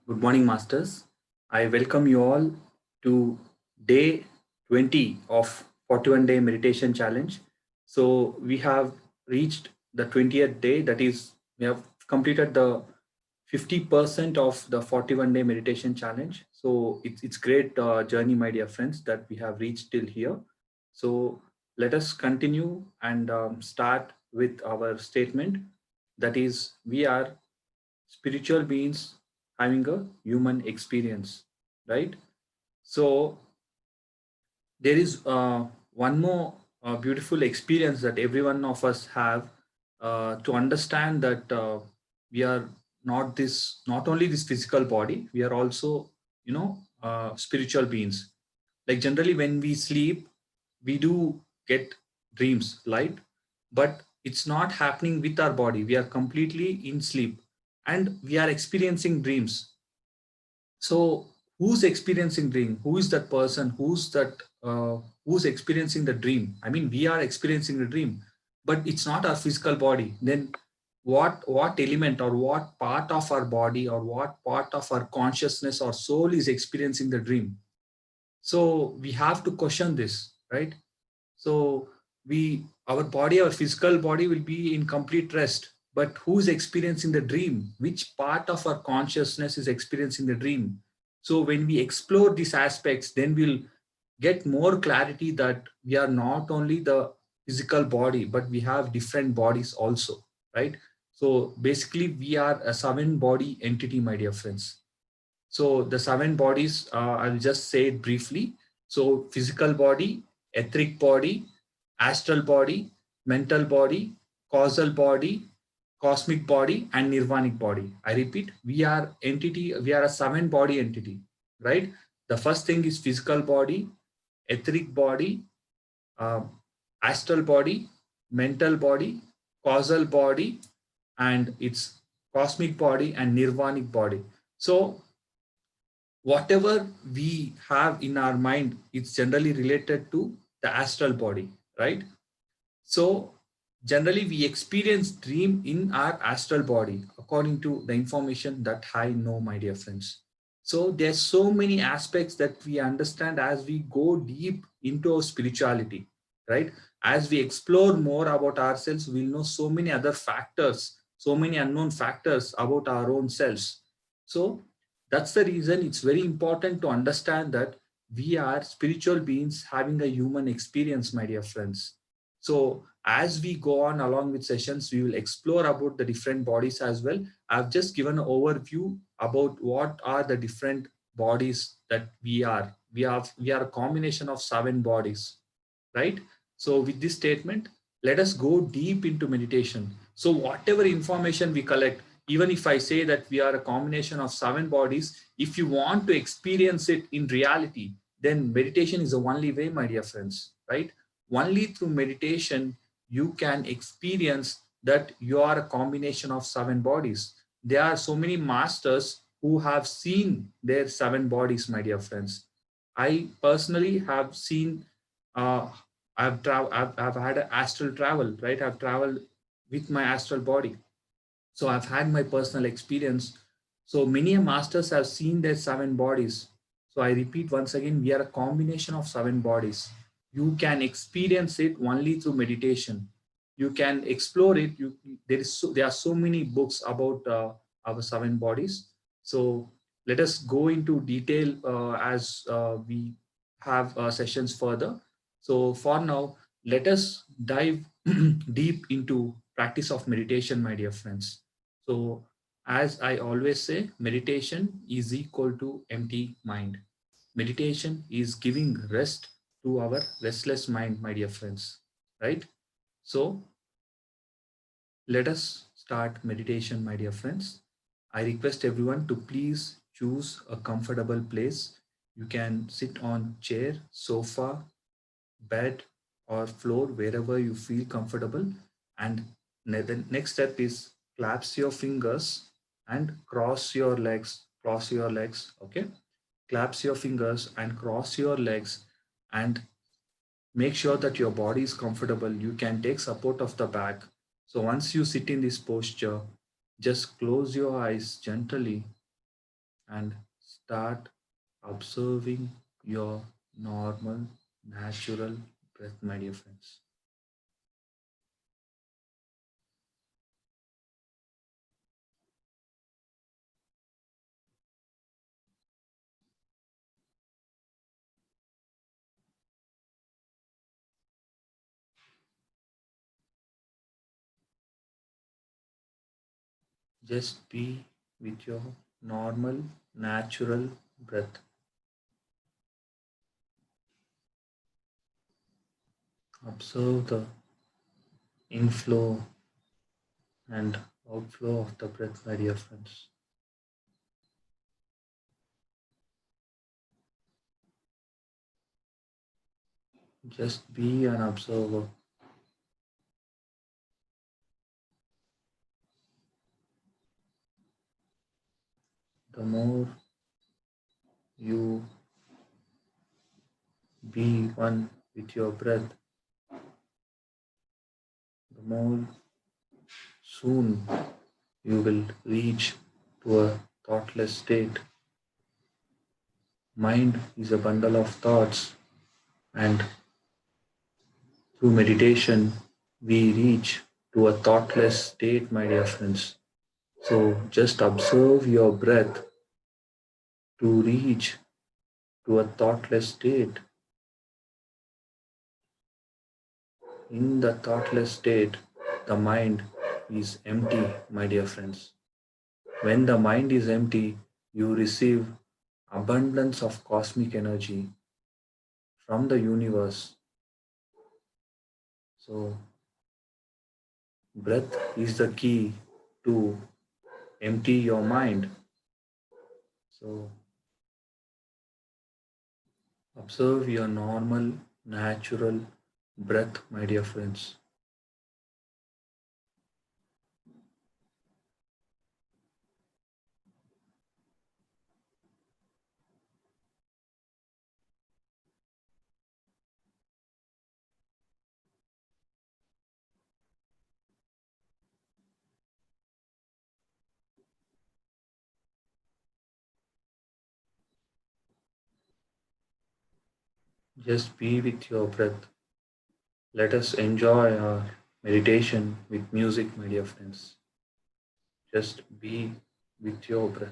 Good morning, Masters. I welcome you all to day 20 of 41 day meditation challenge. So, we have reached the 20th day, that is, we have completed the 50% of the 41 day meditation challenge. So, it's great journey, my dear friends, that we have reached till here. So, let us continue and start with our statement, that is, we are spiritual beings having a human experience, right? So there is one more beautiful experience that every one of us have, to understand that we are not only this physical body, we are also, spiritual beings. Like generally when we sleep, we do get dreams, right? But it's not happening with our body. We are completely in sleep and we are experiencing dreams. So who's experiencing dream? Who is that person? Who's experiencing the dream? I mean, we are experiencing the dream, but it's not our physical body. Then what element or what part of our body or what part of our consciousness or soul is experiencing the dream? So we have to question this, right? So our body, our physical body will be in complete rest, but who's experiencing the dream? Which part of our consciousness is experiencing the dream? So when we explore these aspects, then we'll get more clarity that we are not only the physical body, but we have different bodies also, right? So basically we are a seven body entity, my dear friends. So the seven bodies, I'll just say it briefly. So physical body, etheric body, astral body, mental body, causal body, cosmic body, and nirvanic body. I repeat, we are a seven body entity, right? The first thing is physical body, etheric body, uh, astral body, mental body, causal body, and its cosmic body and nirvanic body. So whatever we have in our mind, it's generally related to the astral body, right? So generally we experience dream in our astral body according to the information that I know, my dear friends. So there's so many aspects that we understand as we go deep into our spirituality, right? As we explore more about ourselves, we'll know so many other factors, so many unknown factors about our own selves. So that's the reason it's very important to understand that we are spiritual beings having a human experience, my dear friends. So as we go on along with sessions, we will explore about the different bodies as well. I've just given an overview about what are the different bodies that we are. We are a combination of seven bodies, right? So with this statement, let us go deep into meditation. So whatever information we collect, even if I say that we are a combination of seven bodies, if you want to experience it in reality, then meditation is the only way, my dear friends, right? Only through meditation you can experience that you are a combination of seven bodies. There are so many masters who have seen their seven bodies, my dear friends. I personally have seen, uh, I've had an astral travel, right? I've traveled with my astral body. So I've had my personal experience. So many masters have seen their seven bodies. So I repeat once again, we are a combination of seven bodies. You can experience it only through meditation. You can explore it. There are so many books about our seven bodies. So let us go into detail as we have sessions further. So for now, let us dive deep into practice of meditation, my dear friends. So as I always say, meditation is equal to empty mind. Meditation is giving rest to our restless mind, my dear friends, right? So let us start meditation, my dear friends. I request everyone to please choose a comfortable place. You can sit on chair, sofa, bed, or floor, wherever you feel comfortable. And the next step is clasp your fingers and cross your legs. Cross your legs, okay? Clasp your fingers and cross your legs, and make sure that your body is comfortable. You can take support of the back. So once you sit in this posture, just close your eyes gently and start observing your normal, natural breath, my dear friends. Just be with your normal, natural breath. Observe the inflow and outflow of the breath, my dear friends. Just be an observer. The more you be one with your breath, the more soon you will reach to a thoughtless state. Mind is a bundle of thoughts, and through meditation, we reach to a thoughtless state, my dear friends. So just observe your breath to reach to a thoughtless state. In the thoughtless state, the mind is empty, my dear friends. When the mind is empty, you receive abundance of cosmic energy from the universe. So, breath is the key to empty your mind. So, observe your normal, natural breath, my dear friends. Just be with your breath. Let us enjoy our meditation with music, my dear friends. Just be with your breath.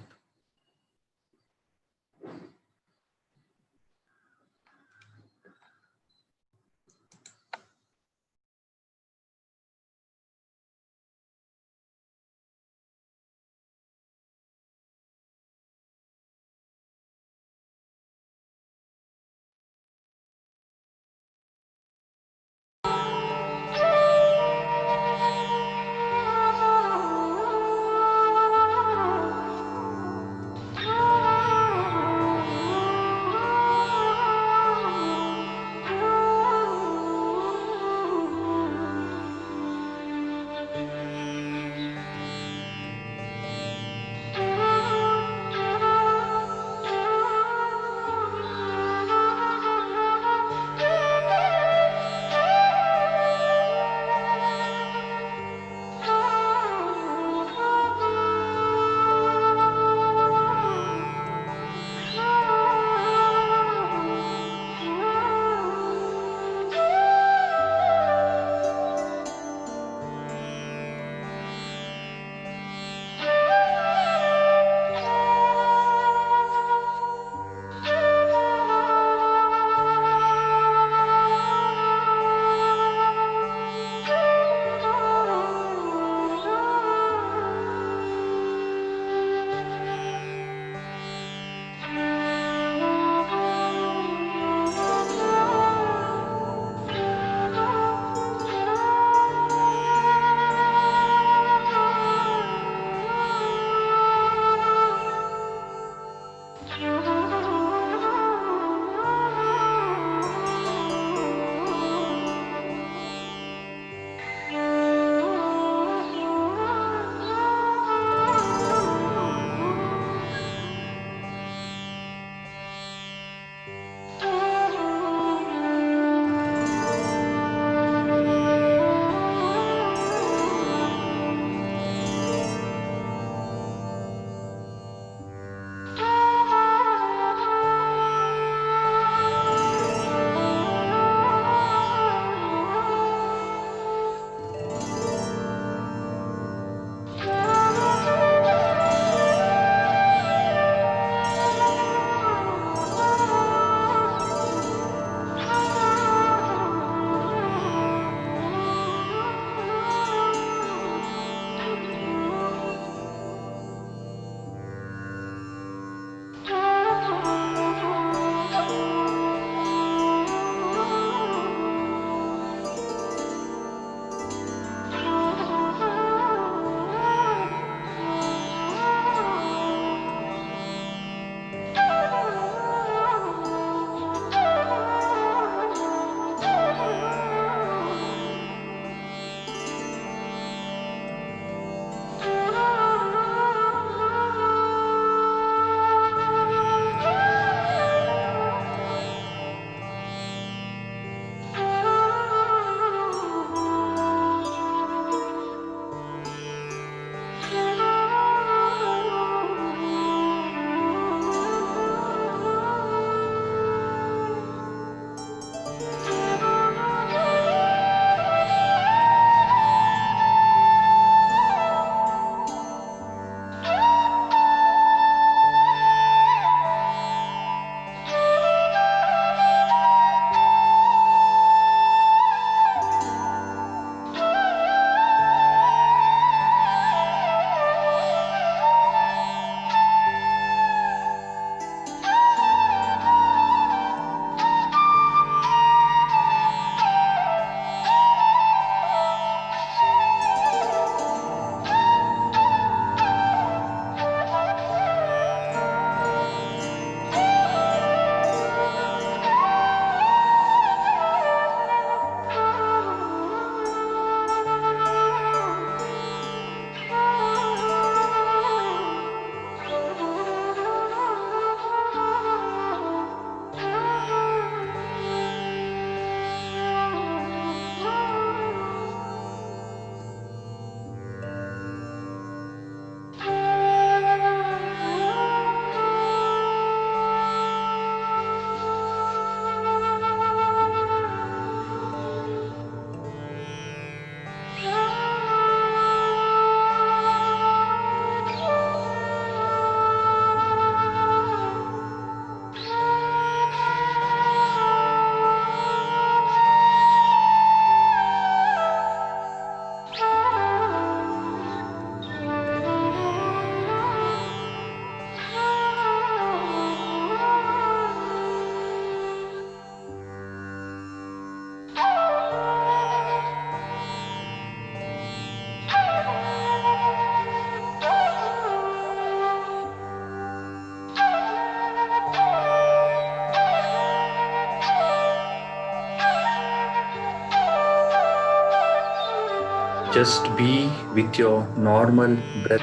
Just be with your normal breath.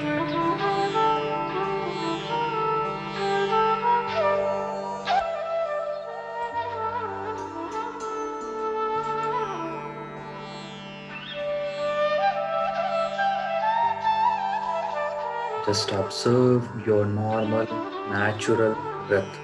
Just observe your normal, natural breath.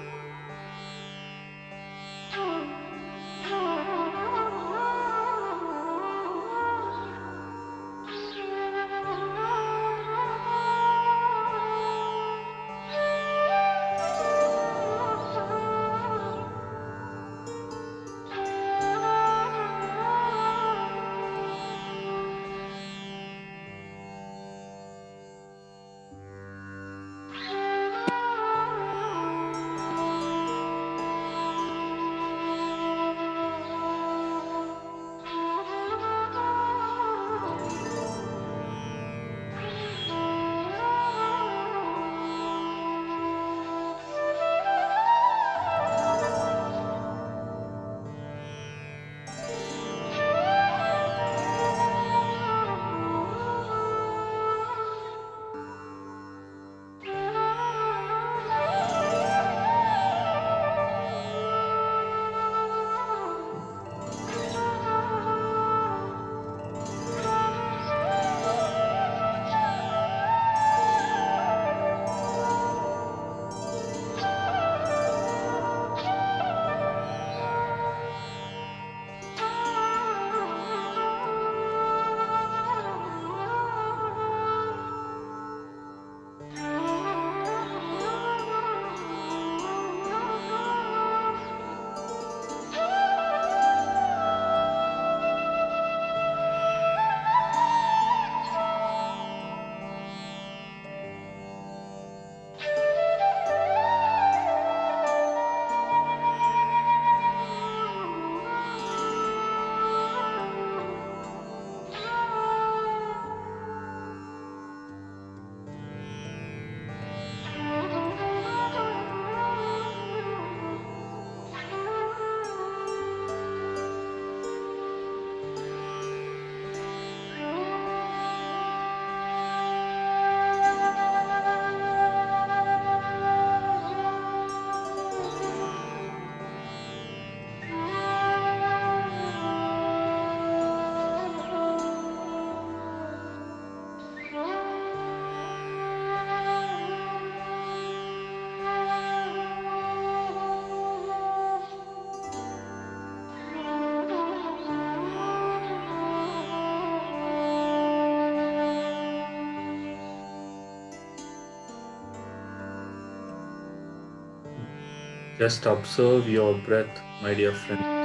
Just observe your breath, my dear friend.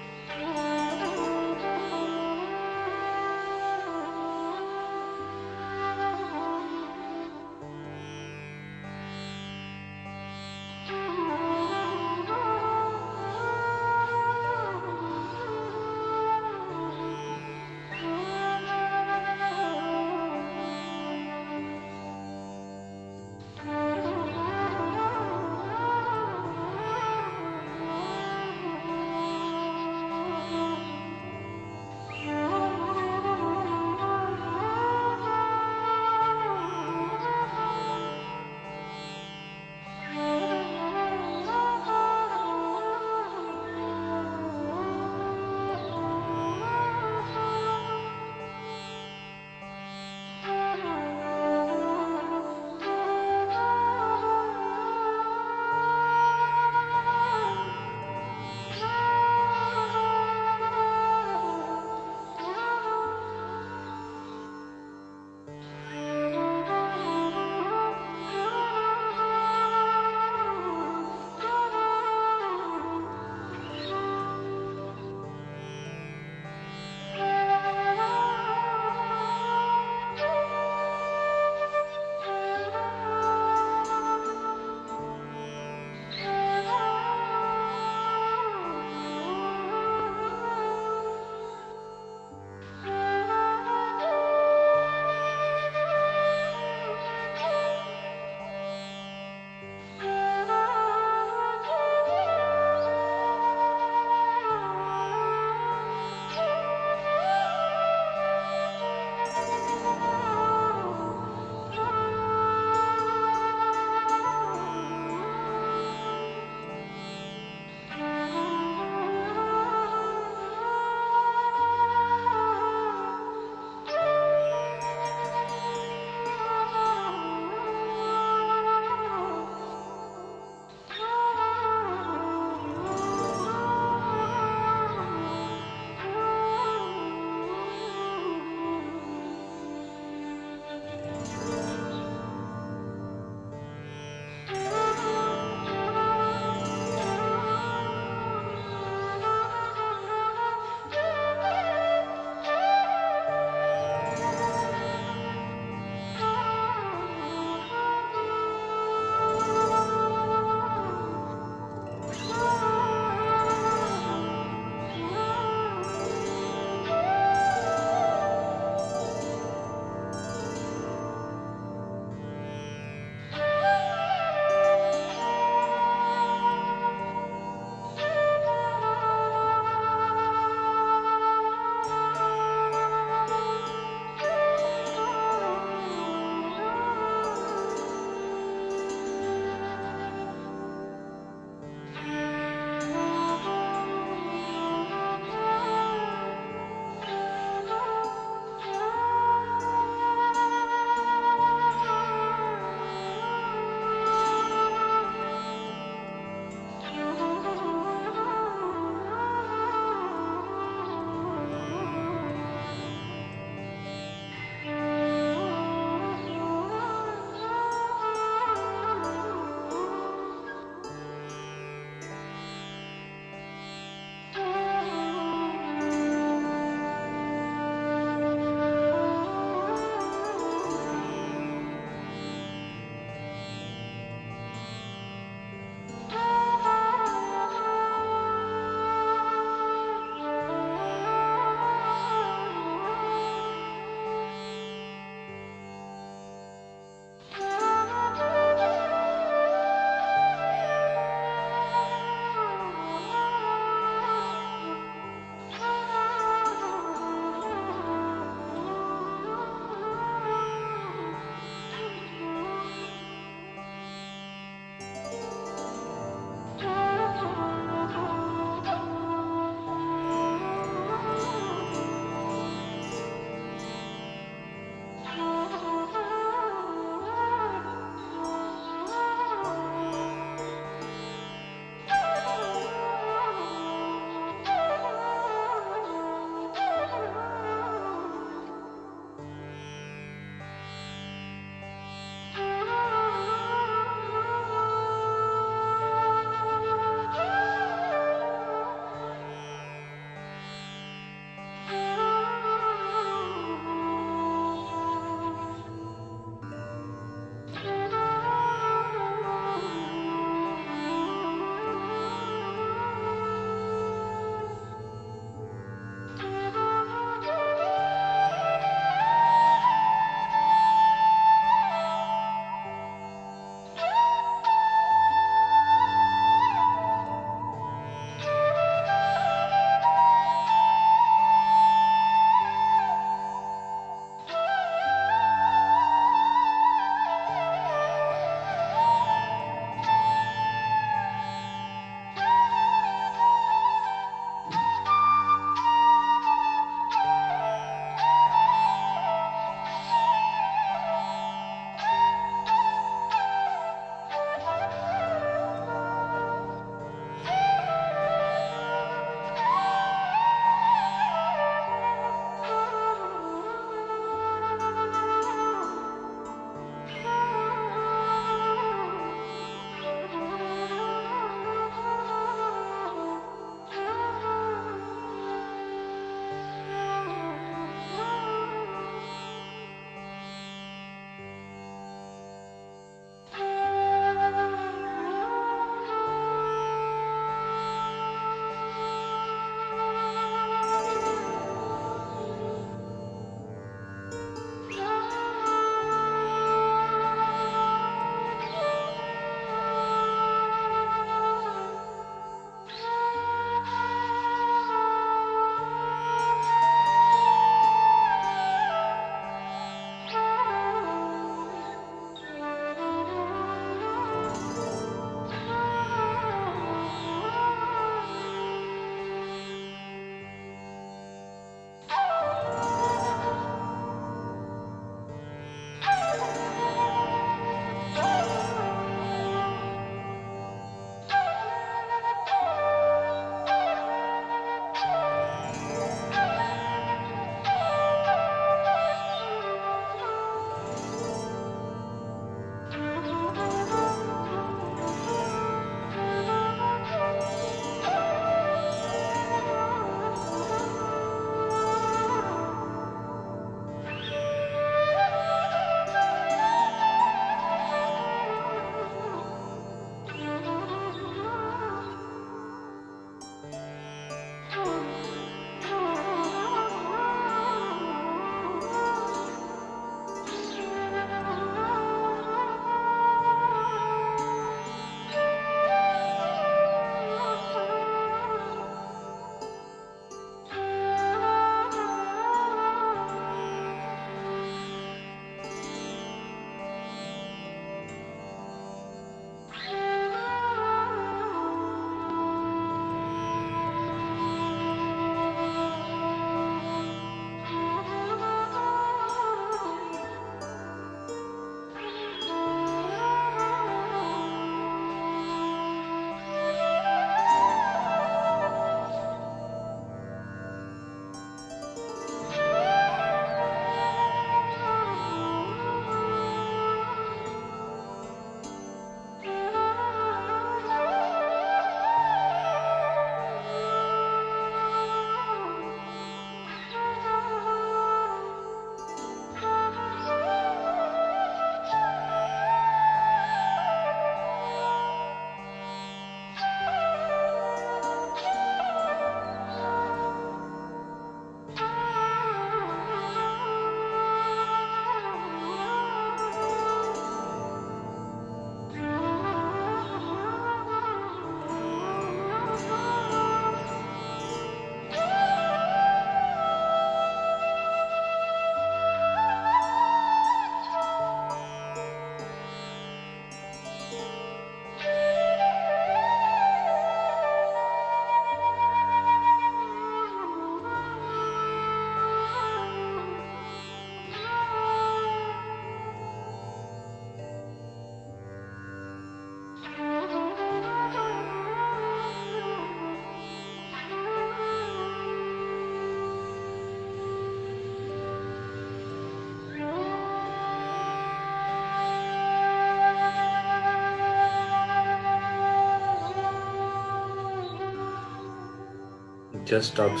Just observe,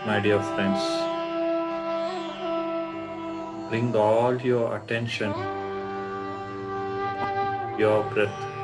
my dear friends. Bring all your attention to your breath.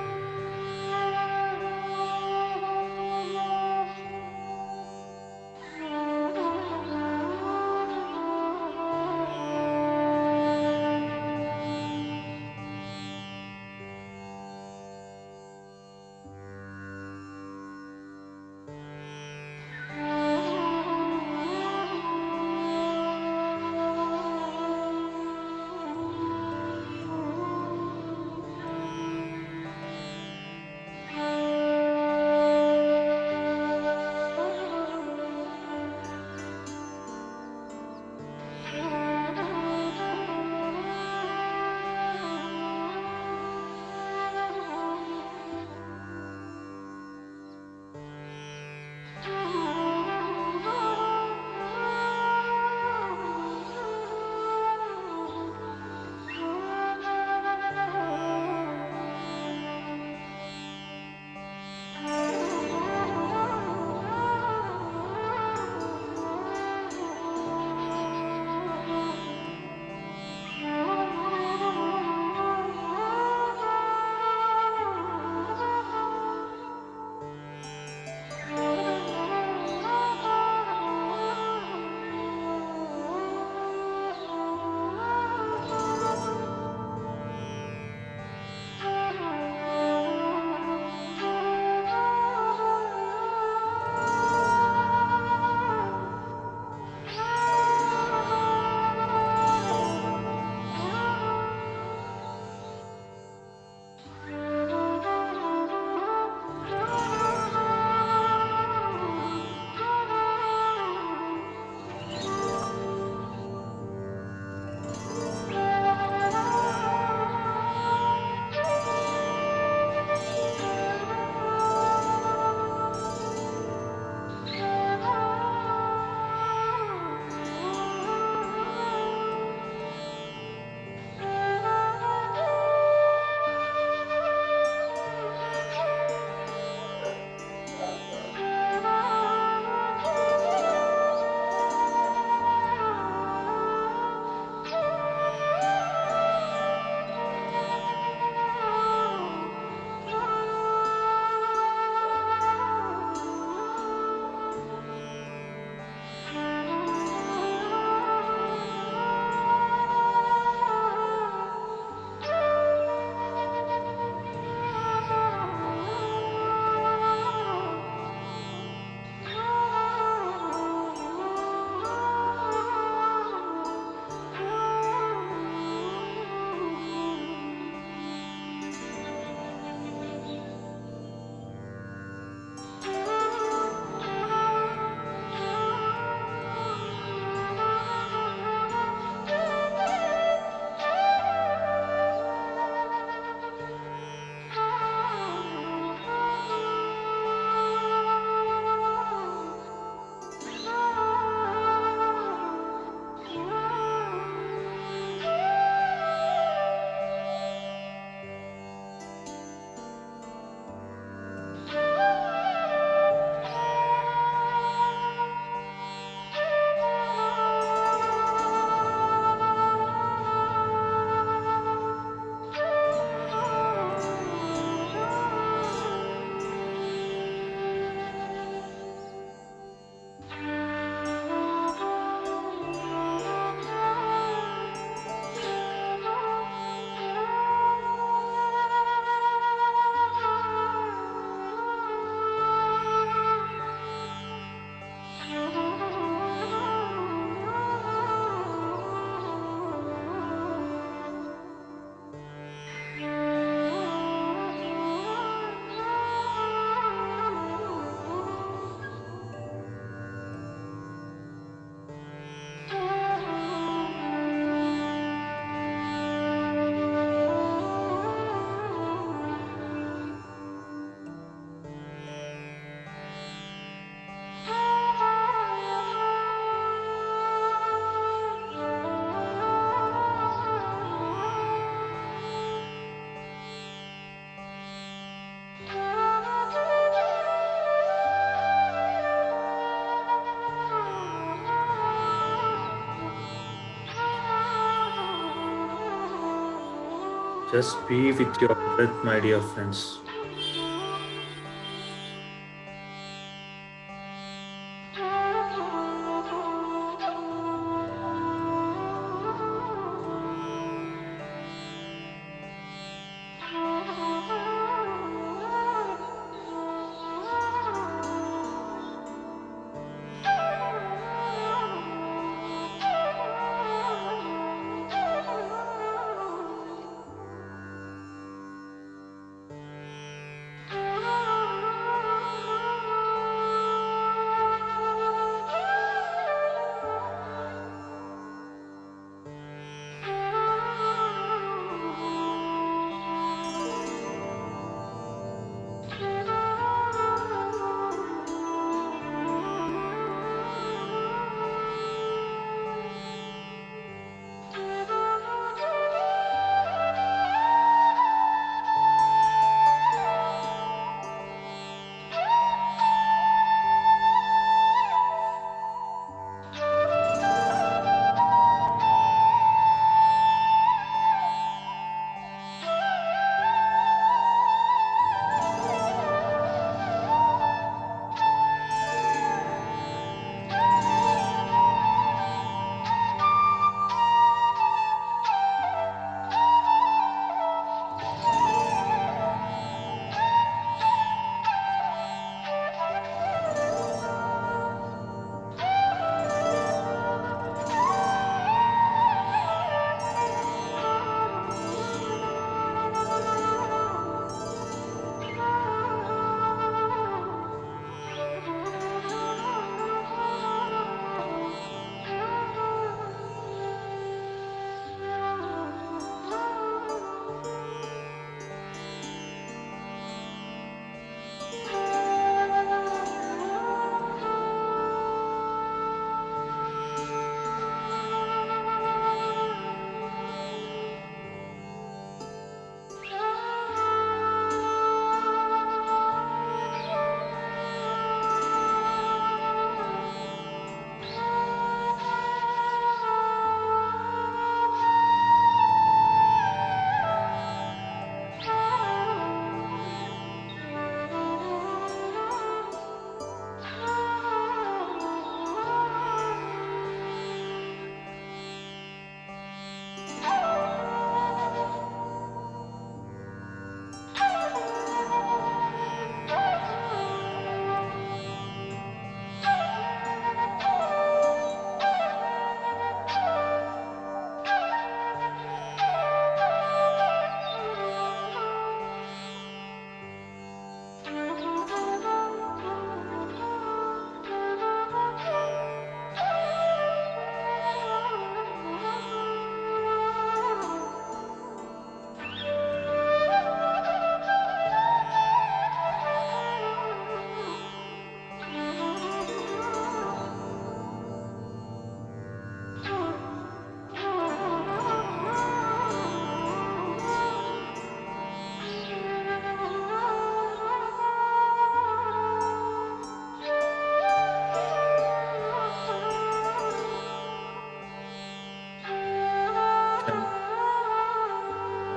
Just be with your breath, my dear friends.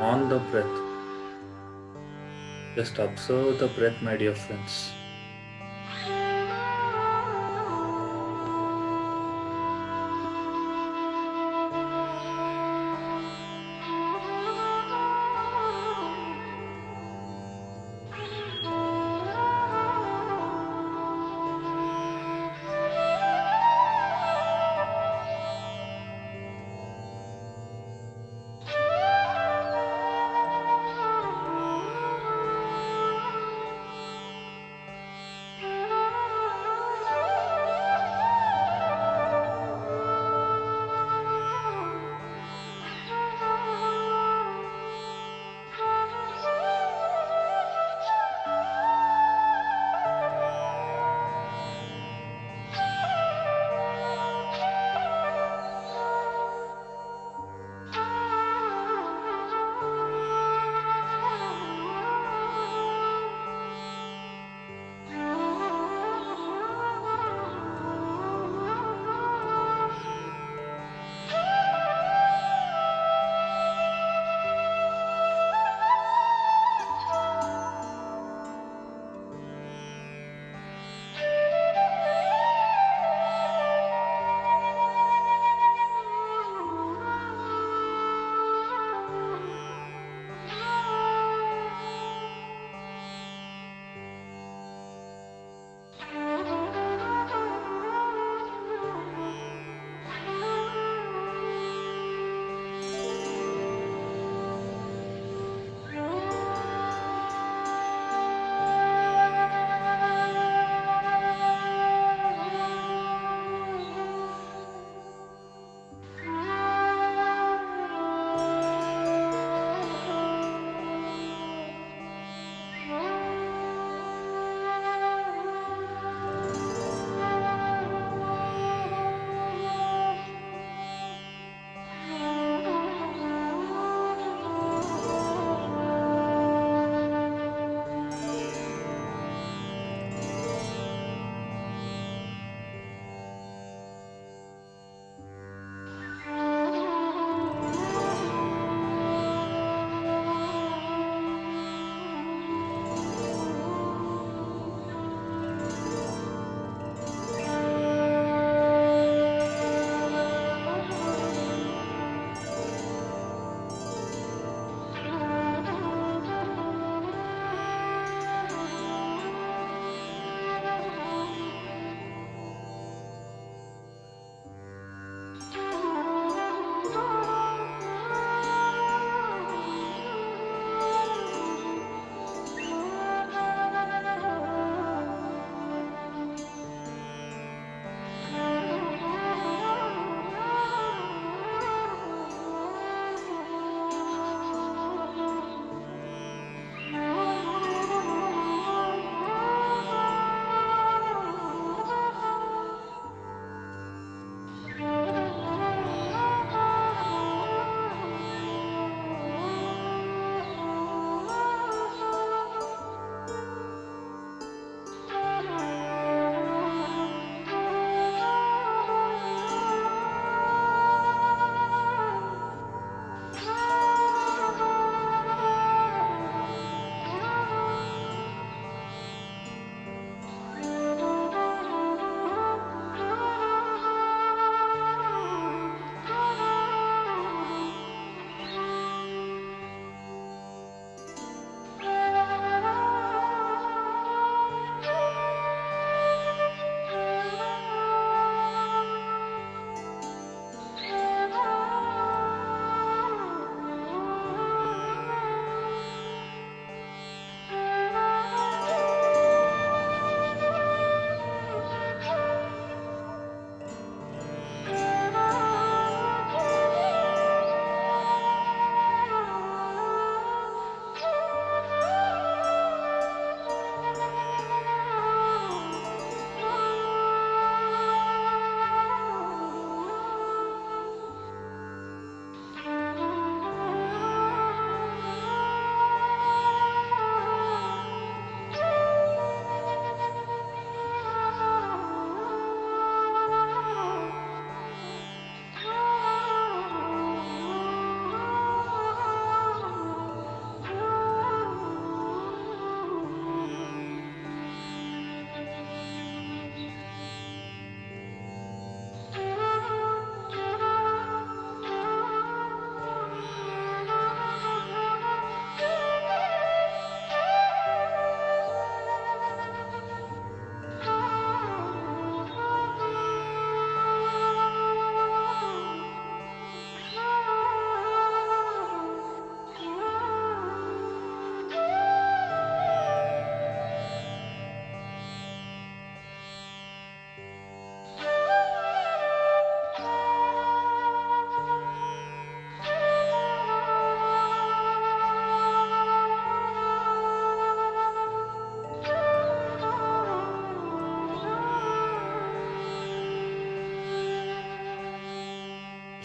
On the breath. Just observe the breath, my dear friends.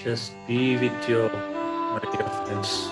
Just be with your my dear friends.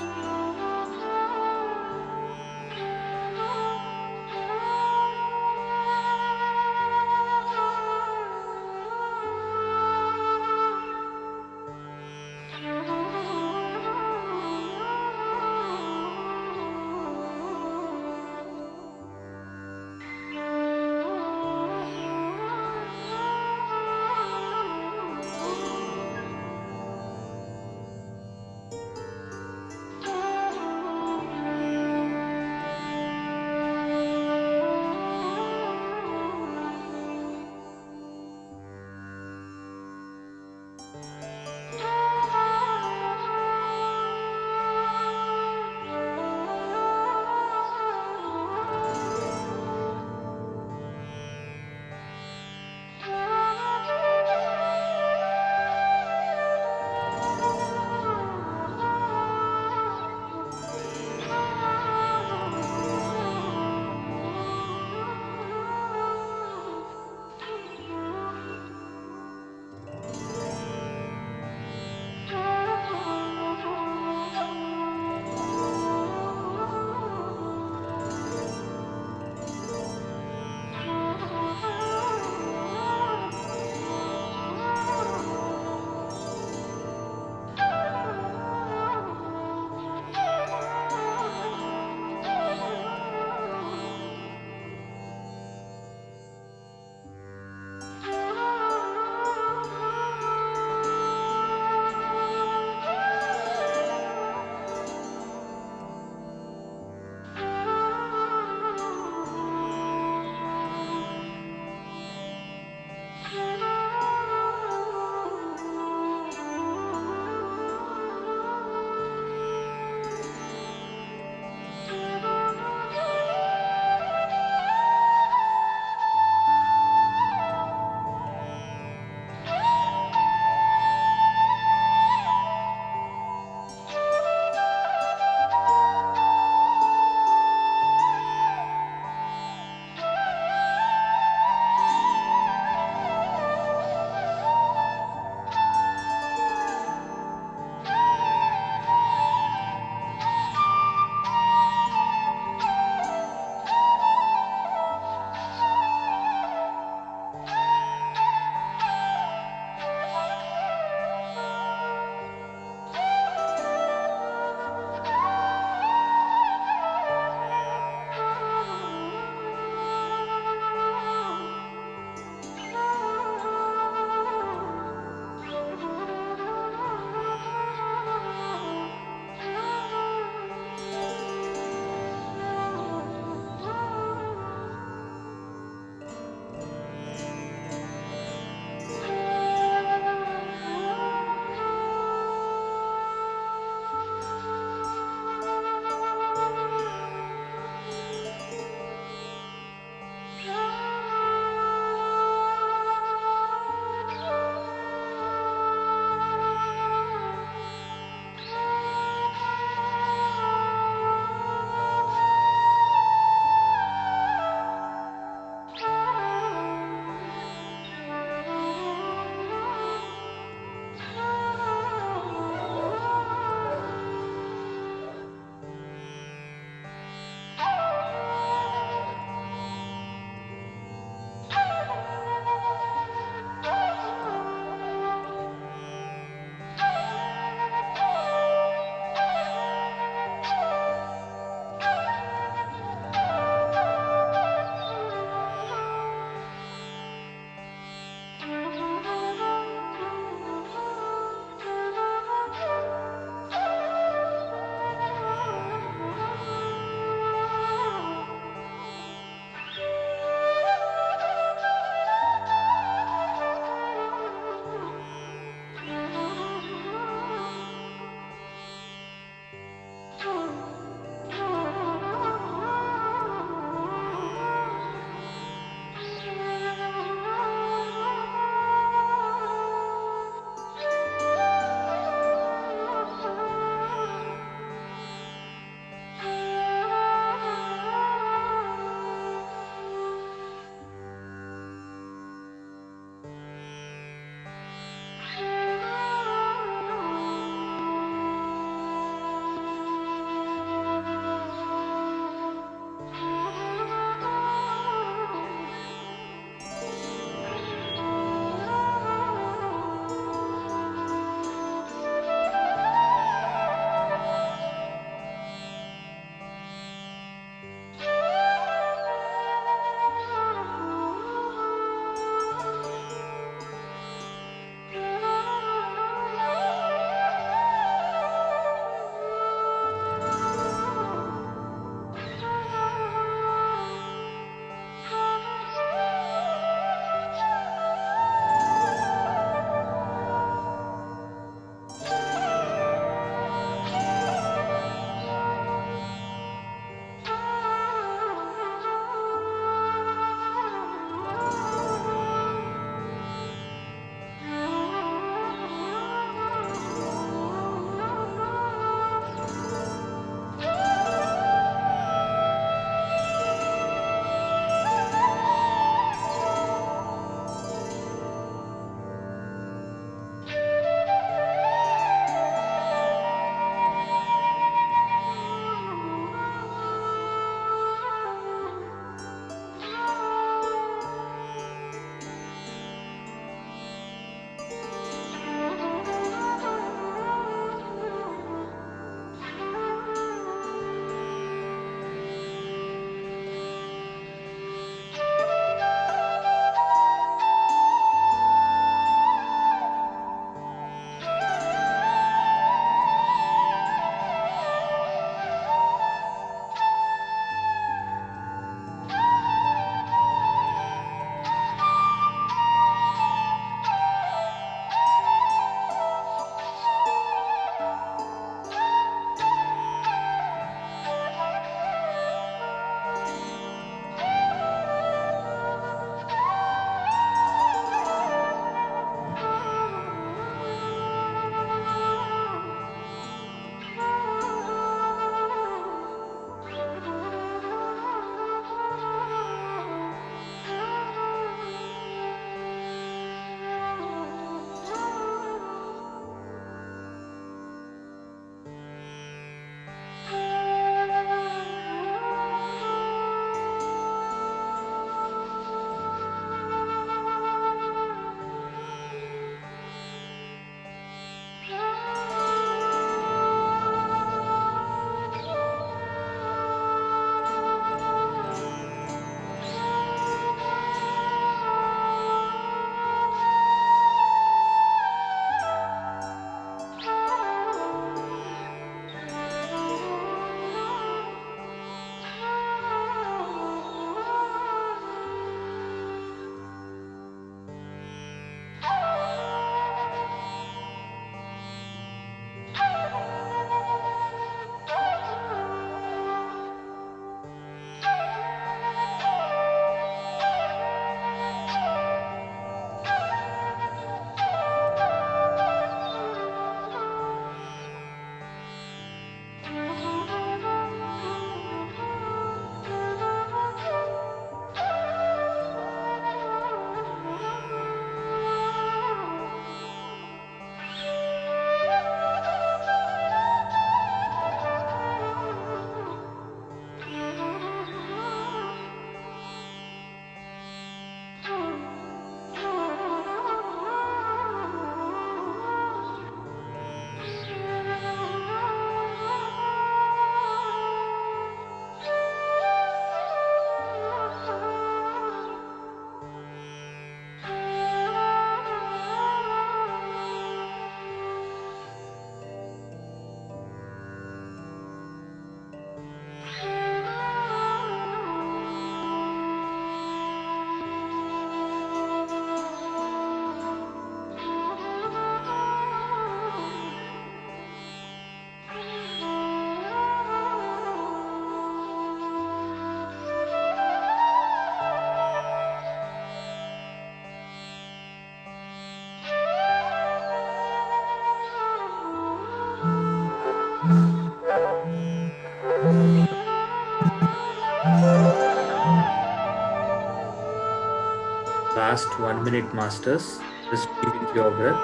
last 1 minute, masters. Just be with your breath.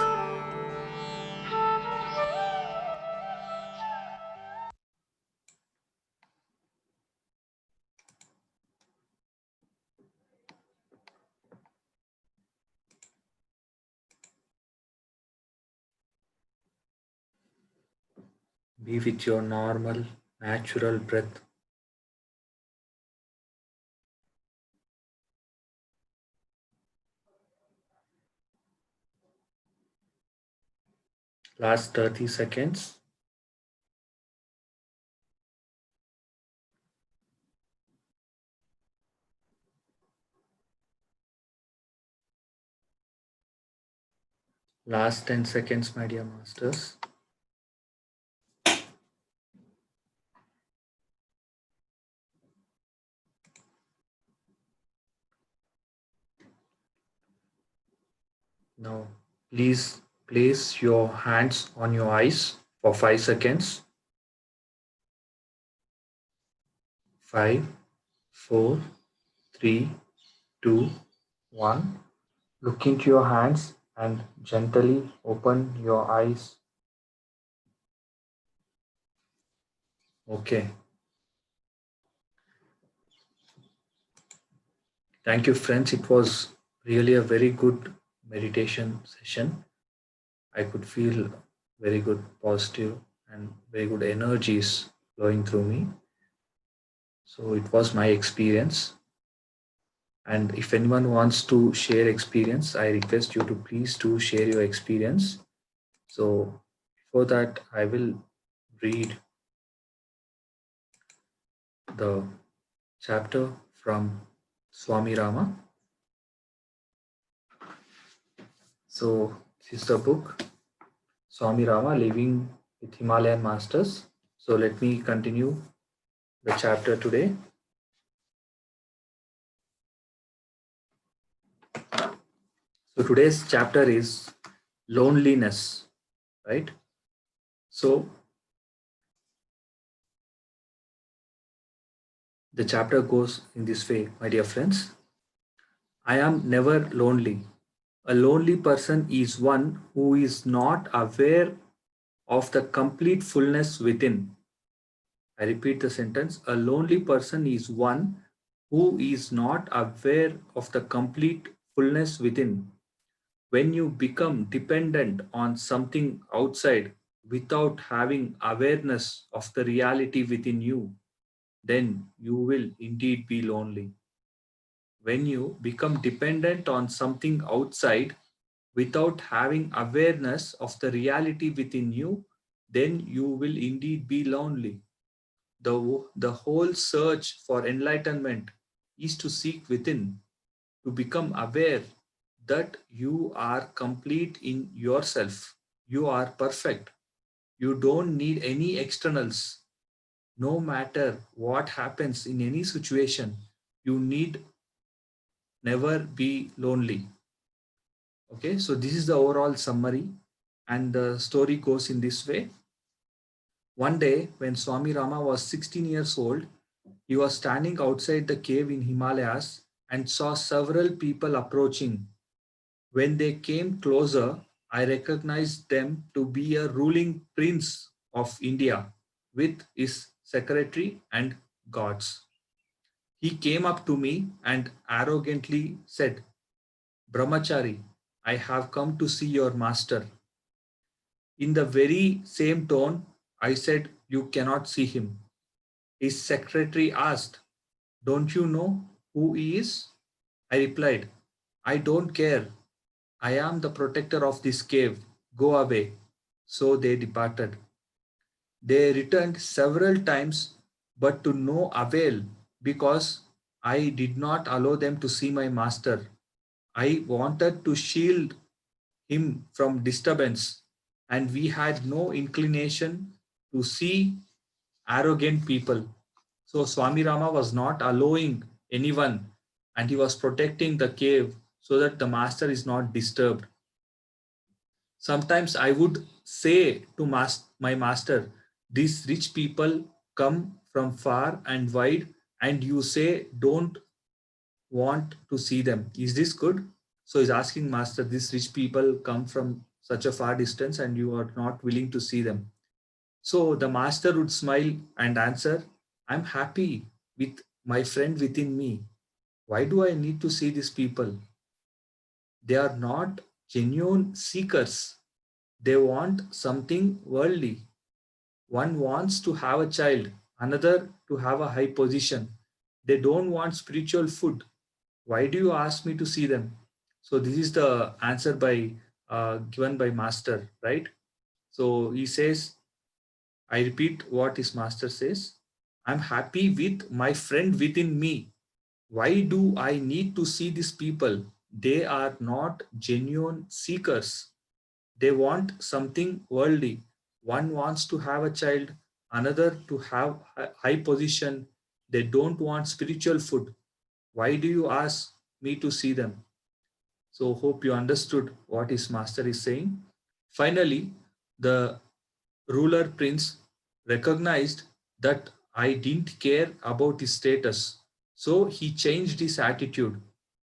Be with your normal, natural breath. Last 30 seconds. Last 10 seconds, my dear masters. Now, please place your hands on your eyes for 5 seconds. 5, 4, 3, 2, 1. Look into your hands and gently open your eyes. Okay. Thank you, friends. It was really a very good meditation session. I could feel very good, positive, and very good energies flowing through me. So it was my experience. And if anyone wants to share experience, I request you to please do share your experience. So before that, I will read the chapter from Swami Rama. So this is the book, Swami Rama Living with Himalayan Masters. So let me continue the chapter today. So today's chapter is loneliness, right? So the chapter goes in this way, my dear friends. I am never lonely. A lonely person is one who is not aware of the complete fullness within. I repeat the sentence. A lonely person is one who is not aware of the complete fullness within. When you become dependent on something outside without having awareness of the reality within you, then you will indeed be lonely. When you become dependent on something outside without having awareness of the reality within you, then you will indeed be lonely. The whole search for enlightenment is to seek within, to become aware that you are complete in yourself. You are perfect. You don't need any externals. No matter what happens in any situation, you need never be lonely. Okay, so this is the overall summary, and the story goes in this way. One day, when Swami Rama was 16 years old, he was standing outside the cave in Himalayas and saw several people approaching. When they came closer, I recognized them to be a ruling prince of India with his secretary and guards. He came up to me and arrogantly said, Brahmachari, I have come to see your master. In the very same tone, I said, You cannot see him. His secretary asked, Don't you know who he is? I replied, I don't care. I am the protector of this cave. Go away. So they departed. They returned several times, but to no avail, because I did not allow them to see my master. I wanted to shield him from disturbance, and we had no inclination to see arrogant people. So Swami Rama was not allowing anyone, and he was protecting the cave so that the master is not disturbed. Sometimes I would say to my master, these rich people come from far and wide, and you say don't want to see them. Is this good? So he's asking master, these rich people come from such a far distance and you are not willing to see them. So the master would smile and answer, I'm happy with my friend within me. Why do I need to see these people? They are not genuine seekers. They want something worldly. One wants to have a child, another to have a high position. They don't want spiritual food. Why do you ask me to see them? So this is the answer by given by master, right? So he says, I repeat what his master says. I'm happy with my friend within me. Why do I need to see these people? They are not genuine seekers. They want something worldly. One wants to have a child, another to have a high position. They don't want spiritual food. Why do you ask me to see them? So, hope you understood what his master is saying. Finally, the ruler prince recognized that I didn't care about his status. So he changed his attitude.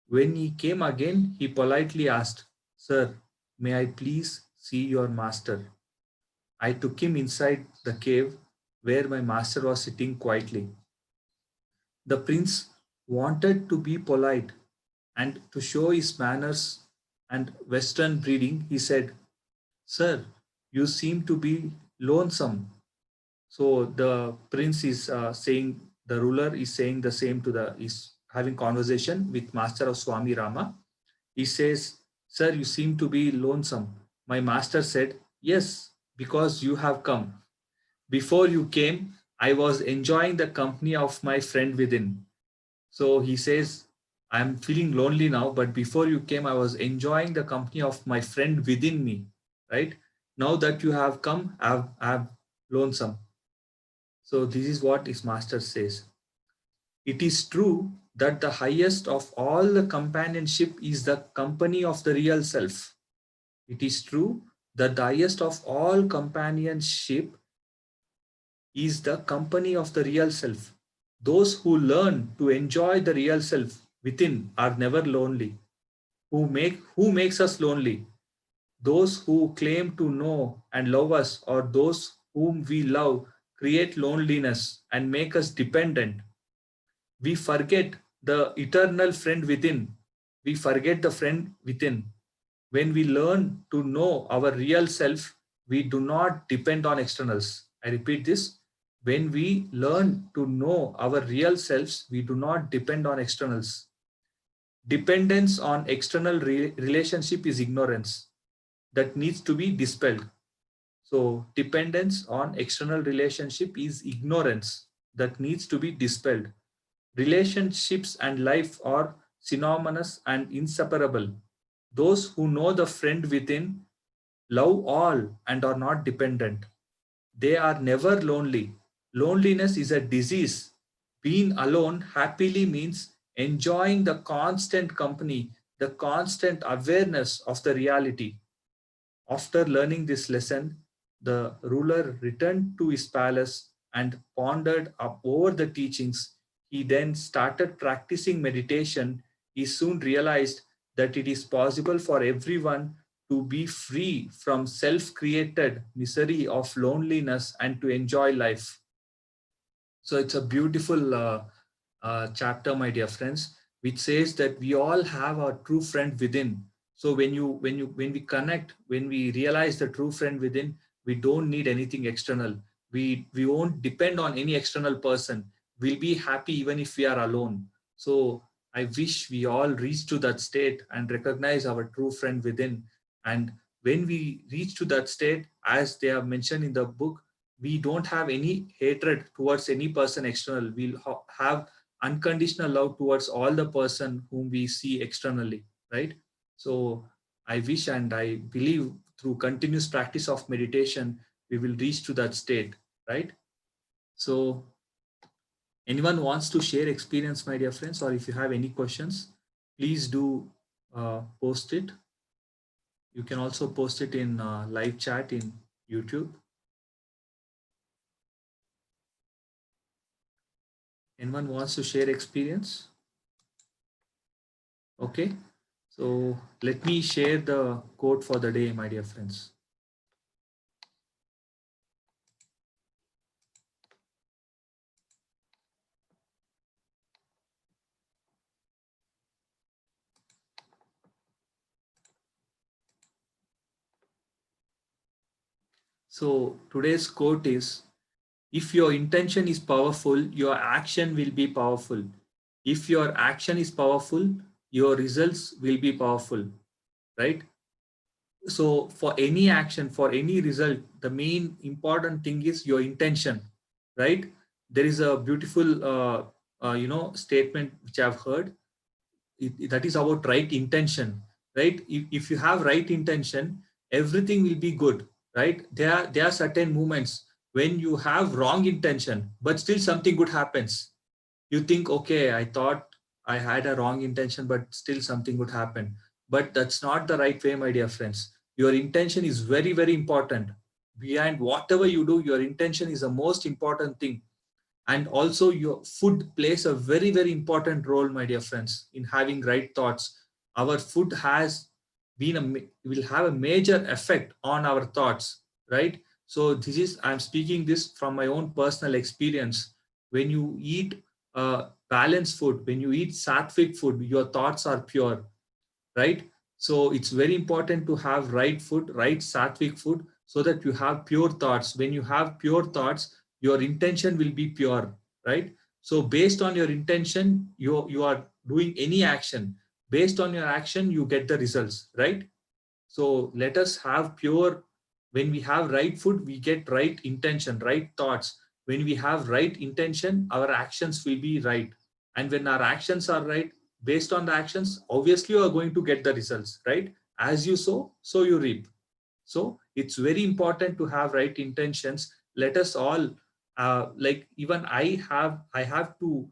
When he came again, he politely asked, Sir, may I please see your master? I took him inside the cave where my master was sitting quietly. The prince wanted to be polite and to show his manners and Western breeding. He said, Sir, you seem to be lonesome. So the prince is saying, the ruler is saying the same to the, is having conversation with master of Swami Rama. He says, Sir, you seem to be lonesome. My master said, Yes, because you have come. Before you came, I was enjoying the company of my friend within. So he says, I'm feeling lonely now, but before you came, I was enjoying the company of my friend within me, right? Now that you have come, I'm lonesome. So this is what his master says. It is true that the highest of all the companionship is the company of the real self. It is true that the highest of all companionship is the company of the real self. Those who learn to enjoy the real self within are never lonely. Who makes us lonely? Those who claim to know and love us, or those whom we love create loneliness and make us dependent. We forget the eternal friend within. We forget the friend within. When we learn to know our real self, we do not depend on externals. I repeat this. When we learn to know our real selves, we do not depend on externals. Dependence on external relationship is ignorance that needs to be dispelled. So, dependence on external relationship is ignorance that needs to be dispelled. Relationships and life are synonymous and inseparable. Those who know the friend within love all and are not dependent. They are never lonely. Loneliness is a disease. Being alone happily means enjoying the constant company, the constant awareness of the reality. After learning this lesson, the ruler returned to his palace and pondered over the teachings. He then started practicing meditation. He soon realized that it is possible for everyone to be free from self created misery of loneliness and to enjoy life. So it's a beautiful chapter, my dear friends, which says that we all have our true friend within. So when we connect, when we realize the true friend within, we don't need anything external. We won't depend on any external person. We'll be happy even if we are alone. So I wish we all reach to that state and recognize our true friend within. And when we reach to that state, as they have mentioned in the book, we don't have any hatred towards any person external. We'll have unconditional love towards all the person whom we see externally, right? So I wish and I believe through continuous practice of meditation, we will reach to that state, right? So anyone wants to share experience, my dear friends, or if you have any questions, please do post it. You can also post it in live chat in YouTube. Anyone wants to share experience? Okay. So let me share the quote for the day, my dear friends. So today's quote is, if your intention is powerful, your action will be powerful. If your action is powerful, your results will be powerful, right? So for any action, for any result, the main important thing is your intention, right? There is a beautiful, statement which I've heard. That is about right intention, right? If you have right intention, everything will be good, right? There are certain moments when you have wrong intention, but still something good happens. You think, okay, I thought I had a wrong intention, but still something would happen. But that's not the right way, my dear friends. Your intention is very, very important. Behind whatever you do, your intention is the most important thing. And also your food plays a very, very important role, my dear friends, in having right thoughts. Our food has will have a major effect on our thoughts, right? So this is, I'm speaking this from my own personal experience. When you eat balanced food, when you eat sattvic food, your thoughts are pure, right? So it's very important to have right food, right sattvic food, so that you have pure thoughts. When you have pure thoughts, your intention will be pure, right? So based on your intention, you are doing any action. Based on your action, you get the results, right? So let us have pure, when we have right food, we get right intention, right thoughts. When we have right intention, our actions will be right. And when our actions are right, based on the actions, obviously you are going to get the results, right? As you sow, so you reap. So it's very important to have right intentions. Let us all, like even I have to,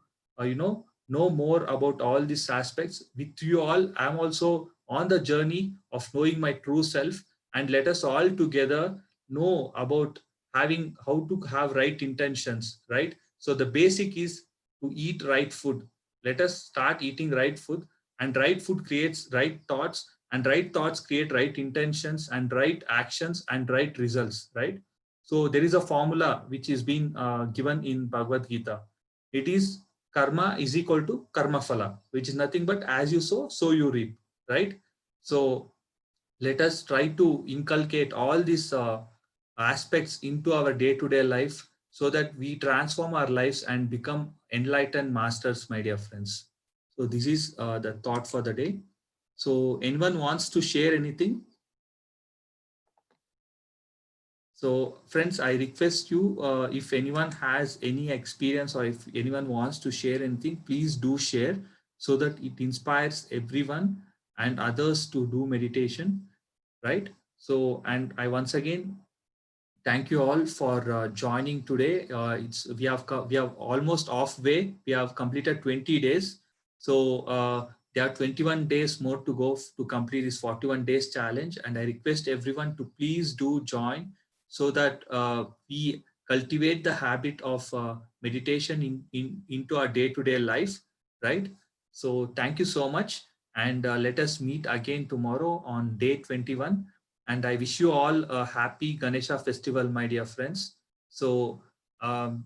know more about all these aspects with you all. I'm also on the journey of knowing my true self, and let us all together know about having how to have right intentions, right? So the basic is to eat right food. Let us start eating right food, and right food creates right thoughts, and right thoughts create right intentions, and right actions and right results, right? So there is a formula which is being given in Bhagavad Gita. It is karma is equal to karma phala, which is nothing but as you sow, so you reap, right? So let us try to inculcate all these aspects into our day-to-day life, so that we transform our lives and become enlightened masters, my dear friends. So this is the thought for the day. So anyone wants to share anything? So friends, I request you, if anyone has any experience or if anyone wants to share anything, please do share, so that it inspires everyone and others to do meditation, right? So, and I once again thank you all for joining today. It's we have almost halfway. We have completed 20 days. So there are 21 days more to go to complete this 41 days challenge. And I request everyone to please do join, so that we cultivate the habit of meditation into our day-to-day life, right? So thank you so much. And let us meet again tomorrow on day 21. And I wish you all a happy Ganesha festival, my dear friends. So um,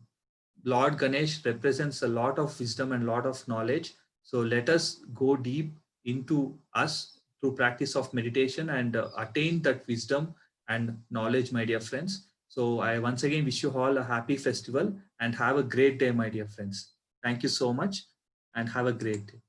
Lord Ganesh represents a lot of wisdom and a lot of knowledge. So let us go deep into us through practice of meditation, and attain that wisdom and knowledge, my dear friends. So I once again wish you all a happy festival, and have a great day, my dear friends. Thank you so much, and have a great day.